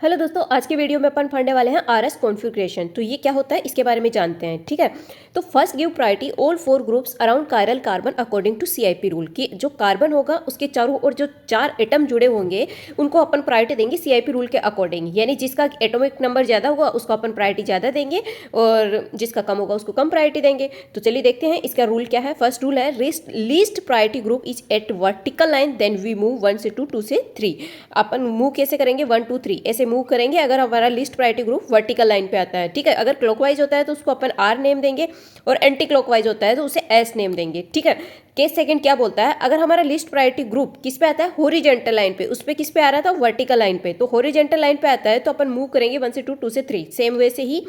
Hello दोस्तों, आज के वीडियो में अपन पढ़ने वाले हैं आरएस कॉन्फ़िगरेशन। तो ये क्या होता है इसके बारे में जानते हैं। ठीक है, तो first give priority all 4 groups around chiral carbon according to CIP rule कि जो कार्बन होगा उसके चारों ओर जो 4 एटम जुड़े होंगे उनको अपन प्रायोरिटी देंगे सीआईपी रूल के अकॉर्डिंग। यानी जिसका एटॉमिक नंबर ज़्यादा होगा उसको अपन प्रायोरिटी ज़्यादा देंगे और जिसका कम होगा उसको कम प्रायोरिटी देंगे। तो चलिए देखते हैं इसका रूल क्या है। फर्स्ट रूल है least priority group is at vertical line then we move 1 से 2, 2 से 3। अपन मूव कैसे करेंगे, 1 2 3 ऐसे मूव करेंगे अगर हमारा list priority group vertical line पे आता है। ठीक है, अगर क्लॉकवाइज होता है तो उसको अपन आर नेम देंगे और एंटी क्लॉकवाइज होता है तो उसे एस नेम देंगे। ठीक है, केस सेकंड क्या बोलता है, अगर हमारा लिस्ट प्रायोरिटी ग्रुप किस पे आता है, हॉरिजॉन्टल लाइन पे, उस पे किस पे आ रहा था, वर्टिकल लाइन पे। तो हॉरिजॉन्टल लाइन पे आता है तो अपन मूव करेंगे 1 से 2, 2 से 3। सेम वे से ही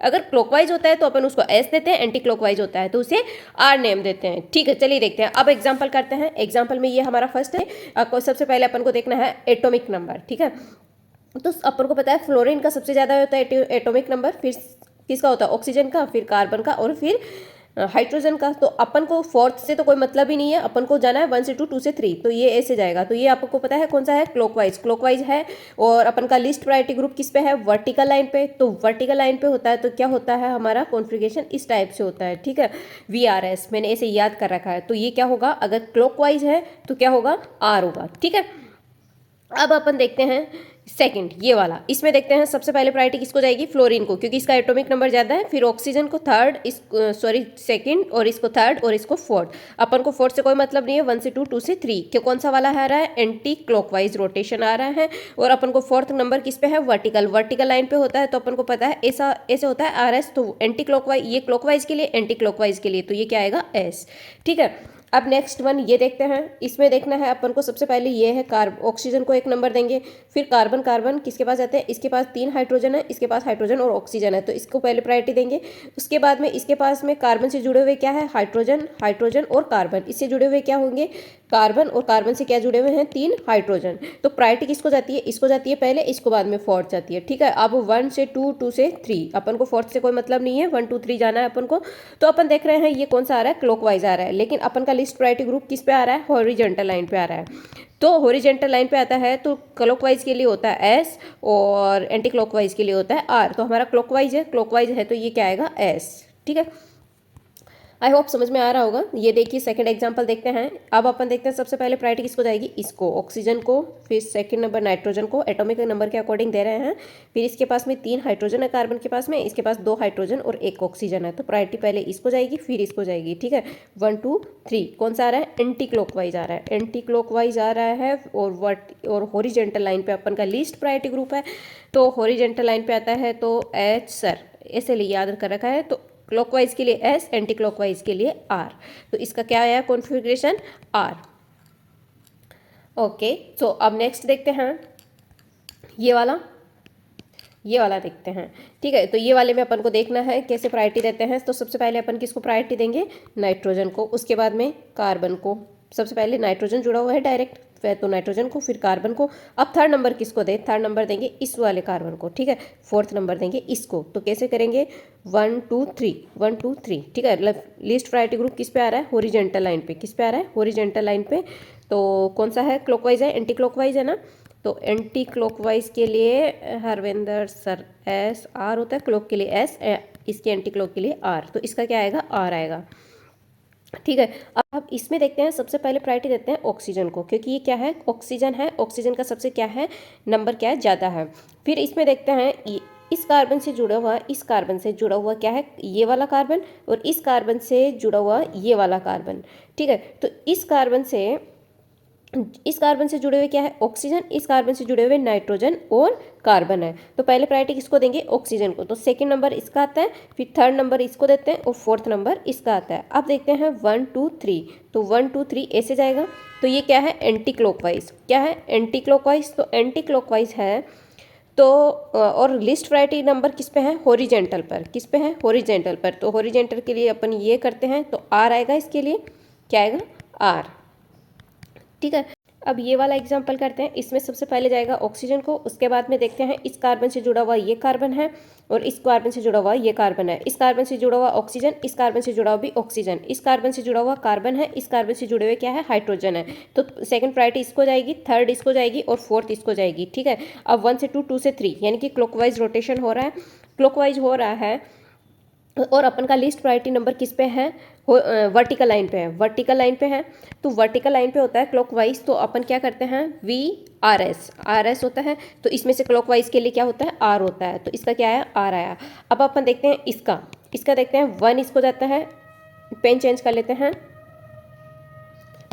अगर क्लॉकवाइज होता है तो अपन उसको एस देते हैं, एंटी क्लॉकवाइज होता है तो उसे आर नेम देते हैं। ठीक है, चलिए देखते हैं। अब एग्जांपल करते हैं। एग्जांपल में ये हमारा फर्स्ट है, आपको सबसे पहले अपन को देखना है एटॉमिक नंबर। ठीक है, तो अपन को पता है फ्लोरीन का सबसे ज़्यादा होता है एटॉमिक नंबर, फिर किसका होता है, ऑक्सीजन का, फिर कार्बन का और फिर हाइड्रोजन का। तो अपन को फोर्थ से तो कोई मतलब ही नहीं है, अपन को जाना है 1 से 2, 2 से 3। तो ये ऐसे जाएगा। तो ये आपको पता है कौन सा है, क्लॉकवाइज। क्लॉकवाइज है और अपन का लिस्ट प्रायोरिटी ग्रुप किस पे है, वर्टिकल लाइन पे। तो वर्टिकल लाइन पे होता है तो क्या होता है, हमारा कॉन्फ़िगरेशन इस टाइप से होता है। ठीक है, VRS मैंने ऐसे याद कर रखा है। तो ये क्या होगा, अगर क्लॉकवाइज है तो क्या होगा, R होगा। ठीक है, अब अपन देखते हैं सेकंड, ये वाला। इसमें देखते हैं सबसे पहले प्रायोरिटी किसको जाएगी, फ्लोरीन को, क्योंकि इसका एटॉमिक नंबर ज़्यादा है। फिर ऑक्सीजन को थर्ड, इस सेकंड, और इसको थर्ड और इसको फोर्थ। अपन को फोर्थ से कोई मतलब नहीं है, 1 से 2, 2 से 3। क्यों, कौन सा वाला आ रहा है, एंटी क्लॉकवाइज रोटेशन आ रहा है। और अपन को फोर्थ नंबर किस पे है, वर्टिकल। वर्टिकल लाइन पे होता है तो अपन को पता है ऐसा ऐसे होता है RS। तो एंटी क्लॉकवाइज, ये क्लॉकवाइज के लिए, एंटी क्लॉकवाइज के लिए, तो ये क्या आएगा, S। ठीक है, अब नेक्स्ट वन ये देखते हैं। इसमें देखना है अपन को सबसे पहले ये है ऑक्सीजन को 1 नंबर देंगे। फिर कार्बन, कार्बन किसके पास आते हैं, इसके पास 3 हाइड्रोजन है, इसके पास हाइड्रोजन और ऑक्सीजन है तो इसको पहले प्रायोरिटी देंगे। उसके बाद में इसके पास में कार्बन से जुड़े हुए क्या है, हाइड्रोजन, हाइड्रोजन और कार्बन। इससे जुड़े हुए क्या होंगे, कार्बन, और कार्बन से क्या जुड़े हुए हैं, 3 हाइड्रोजन। तो प्रायोरिटी किसको जाती है, इसको जाती है पहले, इसको बाद में फोर्थ जाती है। ठीक है, अब 1 से 2, 2 से 3, अपन को फोर्थ से कोई मतलब नहीं है, 1 2 3 जाना है अपन को। तो अपन देख रहे हैं ये कौन सा आ रहा है, क्लॉकवाइज आ रहा है। लेकिन अपन का लिस्ट प्रायोरिटी ग्रुप किस पे आ रहा है, हॉरिजॉन्टल लाइन पे आ रहा है। तो हॉरिजॉन्टल लाइन पे आता है तो क्लॉकवाइज के लिए होता है S और एंटी क्लॉकवाइज के लिए होता है R। तो हमारा क्लॉकवाइज है तो ये क्या आएगा, S। ठीक है, आई होप समझ में आ रहा होगा। ये देखिए सेकंड एग्जांपल देखते हैं। अब अपन देखते हैं सबसे पहले प्रायोरिटी किसको जाएगी, इसको, ऑक्सीजन को। फिर सेकंड नंबर नाइट्रोजन को, एटॉमिक नंबर के अकॉर्डिंग दे रहे हैं। फिर इसके पास में 3 हाइड्रोजन है कार्बन के पास में, इसके पास 2 हाइड्रोजन और 1 ऑक्सीजन है। तो प्रायोरिटी पहले इसको जाएगी फिर इसको जाएगी। ठीक है, 1 2 3 कौन सा आ रहा है, एंटी क्लॉकवाइज आ रहा है, एंटी क्लॉकवाइज आ रहा है। और हॉरिजॉन्टल लाइन पे अपन का लिस्ट प्रायोरिटी ग्रुप है तो हॉरिजॉन्टल लाइन पे आता है तो H सर, ऐसे लिए याद कर रखा है। तो क्लॉकवाइज के लिए S, एंटी क्लॉकवाइज के लिए R। तो इसका क्या आया कॉन्फ़िगरेशन, R। ओके, तो अब नेक्स्ट देखते हैं ये वाला देखते हैं। ठीक है, तो ये वाले में अपन को देखना है कैसे प्रायोरिटी देते हैं। तो सबसे पहले अपन किसको प्रायोरिटी देंगे, नाइट्रोजन को, उसके बाद में कार्बन को। सबसे पहले नाइट्रोजन जुड़ा हुआ है डायरेक्ट, फिर तो नाइट्रोजन को, फिर कार्बन को। अब थर्ड नंबर किसको दें, थर्ड नंबर देंगे इस वाले कार्बन को। ठीक है, फोर्थ नंबर देंगे इसको। तो कैसे करेंगे, 1 2 3 1 2 3। ठीक है, लिस्ट प्रायोरिटी ग्रुप किस पे आ रहा है, हॉरिजॉन्टल लाइन पे। किस पे आ रहा है, हॉरिजॉन्टल लाइन पे। तो कौन सा है, क्लॉकवाइज है, एंटी क्लॉकवाइज है ना। तो एंटी क्लॉकवाइज के लिए हरविंदर सर S R होता है, क्लॉक के लिए S, इसके एंटी क्लॉक के लिए R। तो इसका क्या आएगा, R आएगा। ठीक है, अब इसमें देखते हैं सबसे पहले प्रायोरिटी देते हैं ऑक्सीजन को, क्योंकि ये क्या है, ऑक्सीजन है, ऑक्सीजन का सबसे क्या है, नंबर क्या है, ज़्यादा है। फिर इसमें देखते हैं इस कार्बन से जुड़ा हुआ, इस कार्बन से जुड़ा हुआ क्या है, ये वाला कार्बन, और इस कार्बन से जुड़ा हुआ ये वाला कार्बन। ठीक है, तो इस कार्बन से जुड़े हुए क्या है, ऑक्सीजन, इस कार्बन से जुड़े हुए नाइट्रोजन और कार्बन है। तो पहले प्रायोरिटी किसको देंगे, ऑक्सीजन को। तो सेकंड नंबर इसका आता है, फिर थर्ड नंबर इसको देते हैं और फोर्थ नंबर इसका आता है। अब देखते हैं 1 2 3। तो 1 2 3 ऐसे जाएगा। तो ये क्या है, एंटी क्लॉकवाइज। क्या है, एंटी क्लॉकवाइज। तो एंटी क्लॉकवाइज है तो और लिस्ट प्रायोरिटी नंबर किस पे है, हॉरिजॉन्टल पर। किस पे है, हॉरिजॉन्टल पर। तो हॉरिजॉन्टल के लिए अपन ये करते हैं तो R आएगा, इसके लिए क्या आएगा, R। ठीक है, अब ये वाला एग्जांपल करते हैं। इसमें सबसे पहले जाएगा ऑक्सीजन को, उसके बाद में देखते हैं इस कार्बन से जुड़ा हुआ ये कार्बन है और इस कार्बन से जुड़ा हुआ ये कार्बन है। इस कार्बन से जुड़ा हुआ ऑक्सीजन, इस कार्बन से जुड़ा हुआ भी ऑक्सीजन, इस कार्बन से जुड़ा हुआ कार्बन है, इस कार्बन से जुड़े हुए क्या है, हाइड्रोजन है। तो सेकंड प्रायोरिटी इसको जाएगी, थर्ड इसको जाएगी और फोर्थ इसको जाएगी। ठीक है, अब 1 से 2, 2 से 3, यानी कि क्लॉकवाइज रोटेशन हो रहा है, क्लॉकवाइज हो रहा है। और अपन का लिस्ट प्रायोरिटी नंबर किस पे है, वर्टिकल लाइन पे है, वर्टिकल लाइन पे है। तो वर्टिकल लाइन पे होता है क्लॉकवाइज, तो अपन क्या करते हैं, we R S, R S होता है। तो इसमें से क्लॉकवाइज के लिए क्या होता है, आर होता है, तो इसका क्या है, आर आया। अब अपन देखते हैं इसका, इसका देखते हैं 1 इसको जाता है, पेन चेंज कर लेते हैं,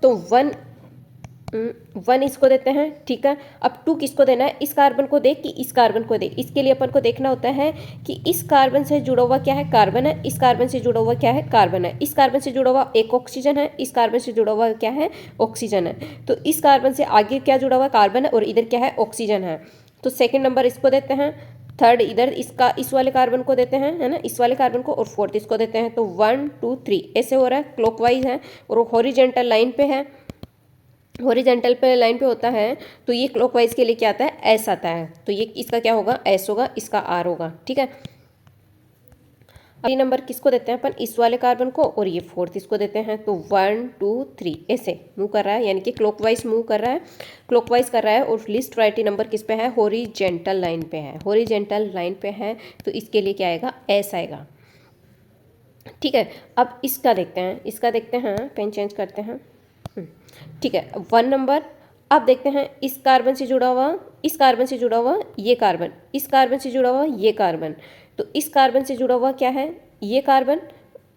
तो 1 इसको देते हैं। ठीक है, अब 2 किसको देना है, इस कार्बन को दे कि इस कार्बन को दे। इसके लिए अपन को देखना होता है कि इस कार्बन से जुड़ा हुआ क्या है, कार्बन है, इस कार्बन से जुड़ा हुआ क्या है, कार्बन है, इस कार्बन से जुड़ा हुआ एक ऑक्सीजन है, इस कार्बन से जुड़ा हुआ क्या है, ऑक्सीजन है। तो इस कार्बन से आगे क्या जुड़ा हुआ, कार्बन है, और इधर क्या है, ऑक्सीजन है। तो सेकेंड नंबर इसको देते हैं, थर्ड इधर इसका, इस वाले कार्बन को देते हैं, है ना, इस वाले कार्बन को, और फोर्थ इसको देते हैं। तो 1 2 3 ऐसे हो रहा है, क्लॉकवाइज है और हॉरिजेंटल लाइन पे है, हॉरिजेंटल पे लाइन पे होता है। तो ये क्लॉकवाइज के लिए क्या आता है, एस आता है। तो ये इसका क्या होगा, एस होगा, इसका आर होगा। ठीक है, अगली नंबर किसको देते हैं अपन, इस वाले कार्बन को, और ये फोर्थ इसको देते हैं। तो 1 2 3 ऐसे मूव कर रहा है, यानी कि क्लॉकवाइज मूव कर रहा है, क्लॉकवाइज कर रहा है। और लिस्ट प्रायोरिटी नंबर किस पे है, हॉरिजेंटल लाइन पे है, हॉरिजेंटल लाइन पे है। तो इसके लिए क्या आएगा, एस आएगा। ठीक है, अब इसका देखते हैं, इसका देखते हैं, पेन चेंज करते हैं। ठीक है, 1 नंबर। अब देखते हैं इस कार्बन से जुड़ा हुआ, इस कार्बन से जुड़ा हुआ ये कार्बन, इस कार्बन से जुड़ा हुआ ये कार्बन। तो इस कार्बन से जुड़ा हुआ क्या है, ये कार्बन,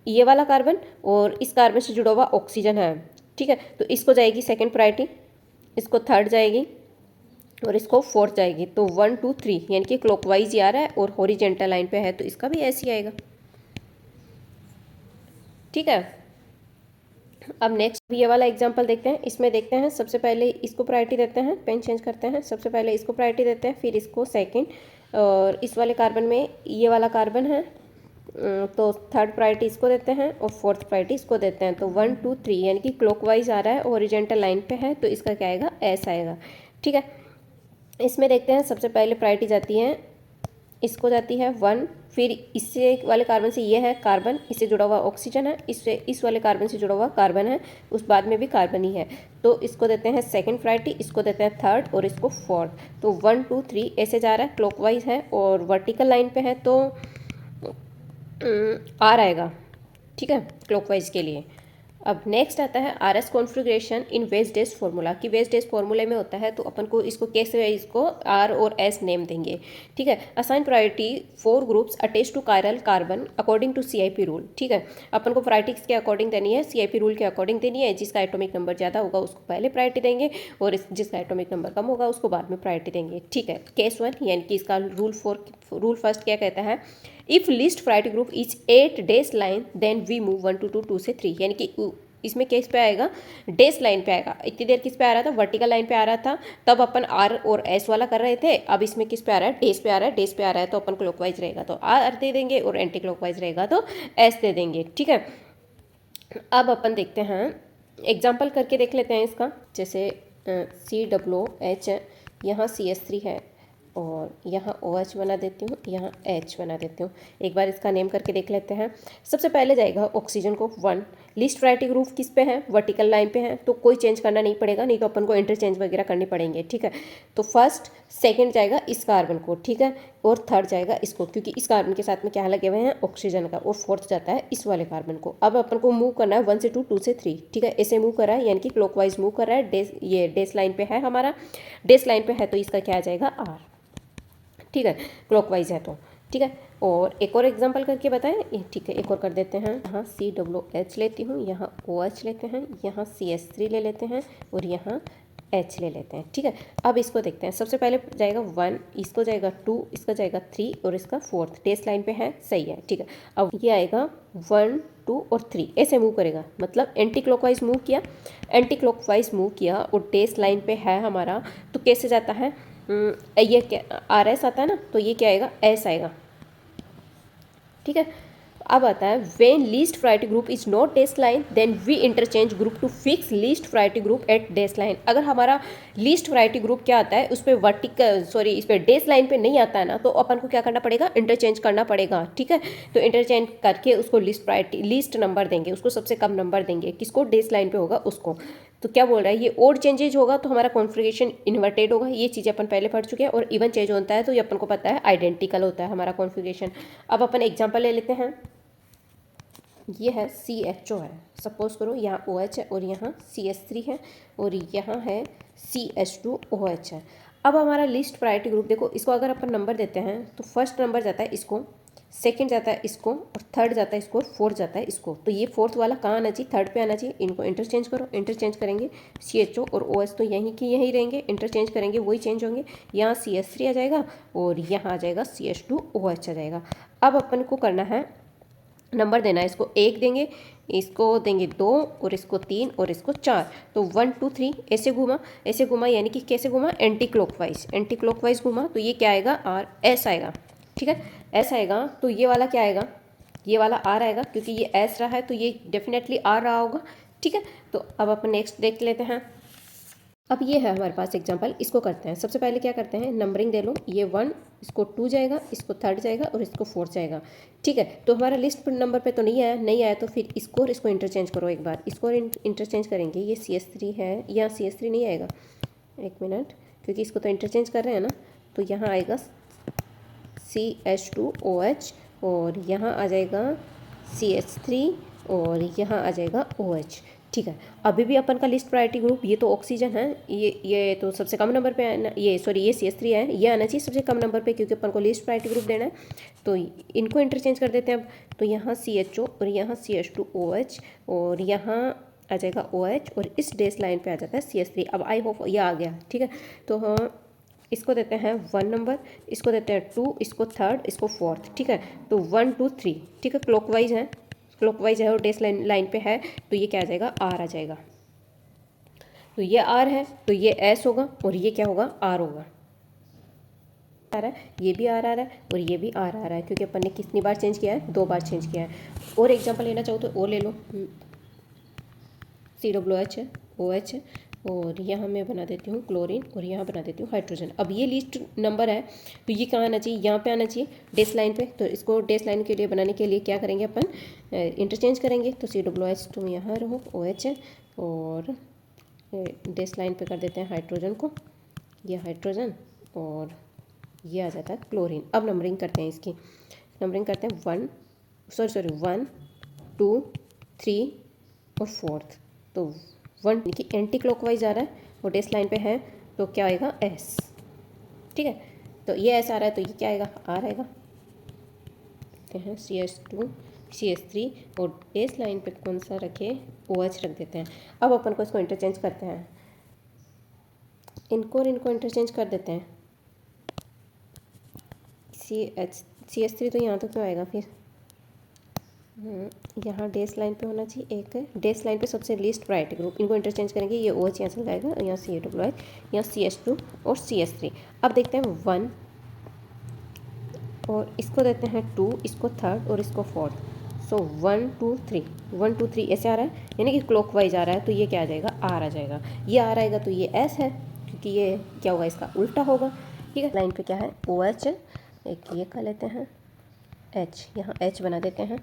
ये वाला कार्बन, और इस कार्बन से जुड़ा हुआ ऑक्सीजन है। ठीक है, तो इसको जाएगी सेकंड प्रायोरिटी, इसको थर्ड जाएगी और इसको फोर्थ जाएगी। तो 1 2 3 यानी कि क्लॉकवाइज ही आ रहा है और हॉरिजेंटल लाइन पे है, तो इसका भी ऐसे ही आएगा। ठीक है, अब नेक्स्ट ये वाला एग्जांपल देखते हैं। इसमें देखते हैं सबसे पहले इसको प्रायोरिटी देते हैं, पेन चेंज करते हैं, सबसे पहले इसको प्रायोरिटी देते हैं, फिर इसको सेकंड, और इस वाले कार्बन में ये वाला कार्बन है, तो थर्ड प्रायोरिटी इसको देते हैं और फोर्थ प्रायोरिटी इसको देते हैं। तो 1 2 3 यानी कि क्लॉकवाइज आ रहा है, ओरिजेंटल लाइन पे है, तो इसका क्या आएगा, एस आएगा। ठीक है, इसमें देखते हैं सबसे पहले प्रायोरिटी जाती है, इसको जाती है 1, फिर इससे वाले कार्बन से ये है कार्बन, इससे जुड़ा हुआ ऑक्सीजन है, इससे इस वाले कार्बन से जुड़ा हुआ कार्बन है, उस बाद में भी कार्बन ही है। तो इसको देते हैं सेकंड प्रायोरिटी, इसको देते हैं थर्ड और इसको फोर्थ। तो 1 2 3 ऐसे जा रहा है, क्लॉकवाइज है और वर्टिकल लाइन पे है, तो आर आएगा। ठीक है, क्लॉकवाइज के लिए। अब नेक्स्ट आता है आर एस कॉन्फ़िगरेशन इन वेज डेज फार्मूला, कि वेज डेज फार्मूले में होता है, तो अपन को इसको कैसे, इसको आर और एस नेम देंगे। ठीक है, assign priority 4 groups attach to chiral carbon according to CIP rule. ठीक है, अपन को प्रायोरिटी किसके अकॉर्डिंग देनी है, सीआईपी रूल के अकॉर्डिंग देनी है। जिसका एटॉमिक नंबर ज़्यादा होगा उसको पहले प्रायोरिटी देंगे, और जिसका एटॉमिक नंबर कम होगा उसको बाद में प्रायोरिटी देंगे। ठीक है, केस 1 यानी कि इसका रूल फर्स्ट क्या कहता है, if least priority group is 8 this line then we move 1 to 2, 2 से 3, यानी कि इसमें किस पे आएगा, डेस लाइन पे आएगा। इतनी देर किस पे आ रहा था, वर्टिकल लाइन पे आ रहा था, तब अपन आर और एस वाला कर रहे थे। अब इसमें किस पे आ रहा है, डेस पे आ रहा है, डेस पे आ रहा है, तो अपन क्लॉकवाइज रहेगा तो आर दे देंगे, और एंटी क्लॉकवाइज रहेगा तो एस दे देंगे। ठीक है, अब अपन देखते हैं एग्जाम्पल करके देख लेते हैं इसका। जैसे COOH है, यहाँ CH3 है, और यहाँ OH बना देती हूँ, यहाँ H बना देती हूँ। एक बार इसका नेम करके देख लेते हैं। सबसे पहले जाएगा ऑक्सीजन को 1, लिस्ट प्रायोरिटी ग्रुप किस पे है, वर्टिकल लाइन पे है, तो कोई चेंज करना नहीं पड़ेगा, नहीं तो अपन को इंटरचेंज वगैरह करने पड़ेंगे। ठीक है, तो फर्स्ट सेकंड जाएगा इस कार्बन को, ठीक है, और थर्ड जाएगा इसको, क्योंकि इस कार्बन के साथ में क्या लगे हुए हैं, ऑक्सीजन का, और फोर्थ जाता है इस वाले कार्बन को। अब अपन को मूव करना है 1 से 2, 2 से 3। ठीक है, ऐसे मूव कर रहा है, यानी कि क्लॉकवाइज मूव कर रहा है। ये डेस लाइन पे है, हमारा डेस लाइन पे है, तो इसका क्या आ जाएगा, आर। ठीक है, क्लॉकवाइज है तो। ठीक है, और एक और एग्जांपल करके बताएं। ठीक है, एक और कर देते हैं। यहाँ COOH लेती हूँ, यहाँ OH लेते हैं, यहाँ CH3 ले लेते हैं, और यहाँ H ले लेते हैं। ठीक है, अब इसको देखते हैं। सबसे पहले जाएगा 1, इसको जाएगा 2, इसका जाएगा 3, और इसका फोर्थ डेस लाइन पे है, सही है। ठीक है, अब ये आएगा 1 2 और 3 ऐसे मूव करेगा, मतलब एंटी क्लॉकवाइज मूव किया, एंटी क्लॉकवाइज मूव किया, और डेस लाइन पे है हमारा, तो कैसे जाता है, ये क्या आर एस आता है ना, तो ये क्या आएगा, एस आएगा। ठीक है, अब आता है when least priority group is not this line then we interchange group to fix least priority group at this line. अगर हमारा लीस्ट प्रायोरिटी ग्रुप क्या आता है उस पर इस पर डेस लाइन पे नहीं आता है ना, तो अपन को क्या करना पड़ेगा, इंटरचेंज करना पड़ेगा। ठीक है, तो इंटरचेंज करके उसको लीस्ट नंबर देंगे, उसको सबसे कम नंबर देंगे, किसको, डेस लाइन पे होगा उसको। तो क्या बोल रहा है, ये ओड चेंजेज होगा तो हमारा कॉन्फ़िगरेशन इन्वर्टेड होगा, ये चीज़ें अपन पहले पढ़ चुके हैं। और इवन चेंज होता है तो ये अपन को पता है आइडेंटिकल होता है हमारा कॉन्फ़िगरेशन। अब अपन एग्जांपल ले लेते हैं। ये है CHO है, सपोज करो यहाँ OH है और यहाँ CH3 है और यहाँ है CH2OH है। अब हमारा लिस्ट प्रायोरिटी ग्रुप देखो, इसको अगर अपन नंबर देते हैं तो फर्स्ट नंबर जाता है इसको, सेकंड जाता है इसको, और थर्ड जाता है इसको, और फोर्थ जाता है इसको। तो ये फोर्थ वाला कहाँ आना चाहिए, थर्ड पे आना चाहिए। इनको इंटरचेंज करो, इंटरचेंज करेंगे CHO और OH तो यहीं की यहीं रहेंगे, इंटरचेंज करेंगे वही चेंज होंगे। यहाँ CH3 आ जाएगा और यहाँ आ जाएगा CH2OH आ जाएगा। अब अपन को करना है नंबर देना है, इसको 1 देंगे, इसको देंगे 2 और इसको 3 और इसको 4। तो 1 2 3 ऐसे घुमा यानी कि कैसे घुमा, एंटी क्लॉकवाइज घुमा। तो ये क्या आएगा, RS आएगा। ठीक है, S आएगा। तो ये वाला क्या आएगा, ये वाला R आएगा, क्योंकि ये S रहा है तो ये डेफिनेटली R रहा होगा। ठीक है, तो अब अपन नेक्स्ट देख लेते हैं। अब ये है हमारे पास एग्जांपल, इसको करते हैं। सबसे पहले क्या करते हैं, नंबरिंग दे लो, ये 1, इसको 2 जाएगा, इसको 3 जाएगा और इसको 4 जाएगा। ठीक है, तो हमारा लिस्ट नंबर पे तो नहीं आया तो फिर इसको और इसको इंटरचेंज करो एक बार, इसको इंटरचेंज करेंगे। ये CH3 है, यहाँ CH3 नहीं आएगा, एक मिनट, क्योंकि इसको तो इंटरचेंज कर रहे हैं ना। तो यहाँ आएगा CH2OH और यहाँ आ जाएगा CH3 और यहाँ आ जाएगा OH। ठीक है, अभी भी अपन का लिस्ट प्रायोरिटी ग्रुप, ये तो ऑक्सीजन है, ये तो सबसे कम नंबर पे आना, ये CH3 है, ये आना चाहिए सबसे कम नंबर पे, क्योंकि अपन को लिस्ट प्रायोरिटी ग्रुप देना है। तो इनको इंटरचेंज कर देते हैं अब। तो यहाँ CHO और यहाँ CH2OH और यहाँ आ जाएगा OH और इस डेस लाइन पे आ जाता है CH3। अब आई होप ये आ गया। ठीक है, तो हाँ, इसको देते हैं 1 नंबर, इसको देते हैं 2, इसको 3, इसको 4। ठीक है, तो 1 2 3। ठीक है, क्लॉकवाइज है और डेस लाइन पे है, तो ये क्या आ जाएगा, R आ जाएगा। तो ये R है तो ये S होगा और ये क्या होगा, R होगा। आ रहा है, ये भी R आ रहा है और ये भी R आ रहा है, क्योंकि अपन ने कितनी बार चेंज किया है, 2 बार चेंज किया है। और एग्जांपल लेना चाहो तो और ले लो, COOH है, OH है और यहाँ मैं बना देती हूँ क्लोरीन और यहाँ बना देती हूँ हाइड्रोजन। अब ये लिस्ट नंबर है तो ये कहाँ आना चाहिए, यहाँ पे आना चाहिए डेस लाइन पे। तो इसको डेस लाइन के लिए बनाने के लिए क्या करेंगे अपन, इंटरचेंज करेंगे। तो COOH तुम यहाँ रहो, OH है और डेस लाइन पे कर देते हैं हाइड्रोजन को, ये हाइड्रोजन और ये आ जाता है क्लोरीन। अब नंबरिंग करते हैं, इसकी नंबरिंग करते हैं 1 2 3 और 4। तो 1 कि एंटी क्लॉकवाइज आ रहा है, वो डेस लाइन पे है, तो क्या आएगा, S। ठीक है, तो ये S आ रहा है तो ये क्या आएगा, R आएगा। देखते हैं CH2 CH3 और डेस लाइन पे कौन सा रखे, OH रख देते हैं। अब अपन को इसको इंटरचेंज करते हैं, इनको और इनको इंटरचेंज कर देते हैं। CH3 तो यहाँ तो क्यों आएगा फिर, यहाँ डेस लाइन पे होना चाहिए एक, डेस लाइन पे सबसे लीस्ट प्रायोरिटी ग्रुप, इनको इंटरचेंज करेंगे, ये OH यहाँ चल जाएगा, यहाँ COOH, यहाँ CH2 और CH3। अब देखते हैं 1 और इसको देते हैं 2, इसको 3 और इसको 4। सो 1 2 3 1 2 3 ऐसे आ रहा है, यानी कि क्लॉकवाइज आ रहा है, तो ये क्या आ जाएगा, R आ जाएगा। ये R आएगा तो ये S है, क्योंकि ये क्या होगा, इसका उल्टा होगा। ठीक है, लाइन पे क्या है, OH है, एक ये कर लेते हैं H, यहाँ H बना देते हैं,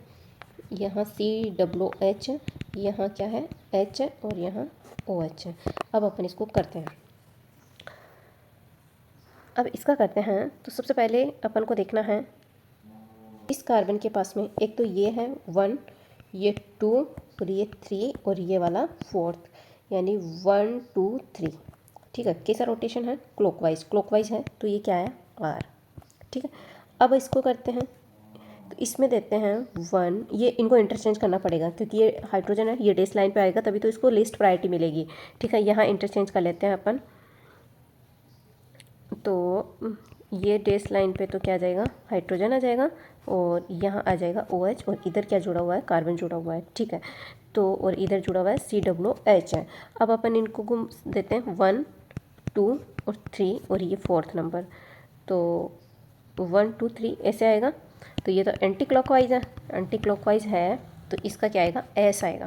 यहाँ COOH है, यहाँ क्या है, H है और यहाँ OH है। अब अपन इसको करते हैं, अब इसका करते हैं। तो सबसे पहले अपन को देखना है इस कार्बन के पास में, एक तो ये है 1, ये 2 और ये 3 और ये वाला 4, यानी 1 2 3। ठीक है, कैसा रोटेशन है, क्लॉकवाइज है, तो ये क्या है, R। ठीक है, अब इसको करते हैं, तो इसमें देते हैं 1, ये इनको इंटरचेंज करना पड़ेगा क्योंकि ये हाइड्रोजन है, ये डेस लाइन पे आएगा तभी तो इसको लिस्ट प्रायोरिटी मिलेगी। ठीक है, यहाँ इंटरचेंज कर लेते हैं अपन, तो ये डेस लाइन पे तो क्या आ जाएगा, हाइड्रोजन आ जाएगा और यहाँ आ जाएगा OH और इधर क्या जुड़ा हुआ है, कार्बन जुड़ा हुआ है। ठीक है, तो और इधर जुड़ा हुआ है COOH है। अब अपन इनको घुम देते हैं 1 2 और 3 और ये 4th नंबर, तो 1 2 3 ऐसे आएगा तो ये तो एंटी क्लॉकवाइज है, एंटी क्लॉकवाइज है तो इसका क्या आएगा, एस आएगा।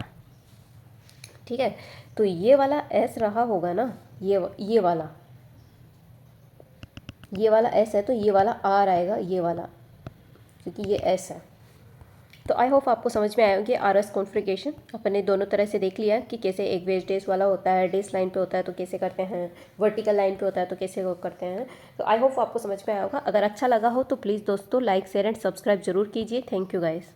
ठीक है, तो ये वाला एस रहा होगा ना, ये वाला एस है, तो ये वाला आर आएगा, ये वाला, क्योंकि ये एस है। तो आई होप आपको समझ में आया कि आर एस कॉन्फ़िगरेशन अपने दोनों तरह से देख लिया कि कैसे एक वेज डेस वाला होता है, डेस लाइन पे होता है तो कैसे करते हैं, वर्टिकल लाइन पे होता है तो कैसे वो करते हैं। तो आई होप आपको समझ में आया होगा। अगर अच्छा लगा हो तो प्लीज़ दोस्तों लाइक शेयर एंड सब्सक्राइब जरूर कीजिए। Thank you guys.